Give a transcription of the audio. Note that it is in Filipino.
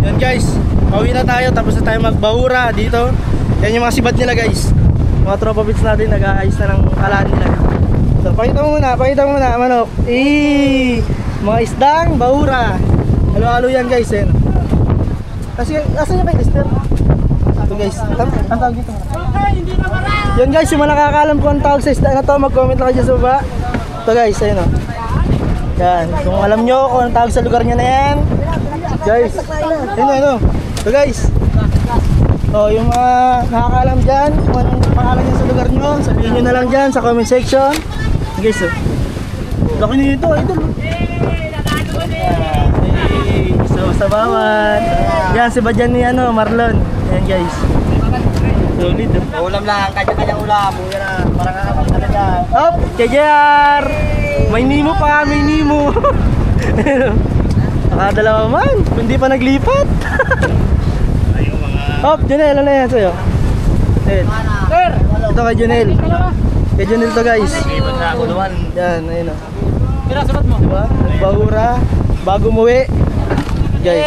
Yan guys, pauwi na tayo, tapos na tayo magbahura dito. Yan yung mga sibat nila guys. Mga tropa bits natin, nag-aayos na ng kalaan nila. So pakita mo muna, manok. Mga isdang bahura. Halo-halo yan guys, yan. Kasi, asan yung may lister? Ito guys, ang tawag dito. Yan guys, yung mga nakakaalam ko ang tawag sa isda na to, mag-comment lang kayo dyan sa baba. Ito guys, ayun o. Yan, kung alam nyo kung ang tawag sa lugar nyo na yan, guys, ayun. Ito guys. So, yung mga nakakaalam dyan, kung anong pangalan nyo sa lugar nyo, sabihin nyo na lang dyan sa comment section. Guys, oh. Laki nito, idol. So, sa bawat. Yan, si Badyan ni Marlon. Ayan guys. Solid. Ulam lang, kanya-kanyang ulam. Yan na, parang kakapag talaga. Hop, KJR! May Nemo pa, may Nemo. Nakadalawa man, hindi pa naglipat. Hop, Junel, ano yan sa'yo? Sir! Ito kay Junel. Kay Junel to guys. Yan, ayun o. Diba? Nagbahura, bago umuwi. Guys,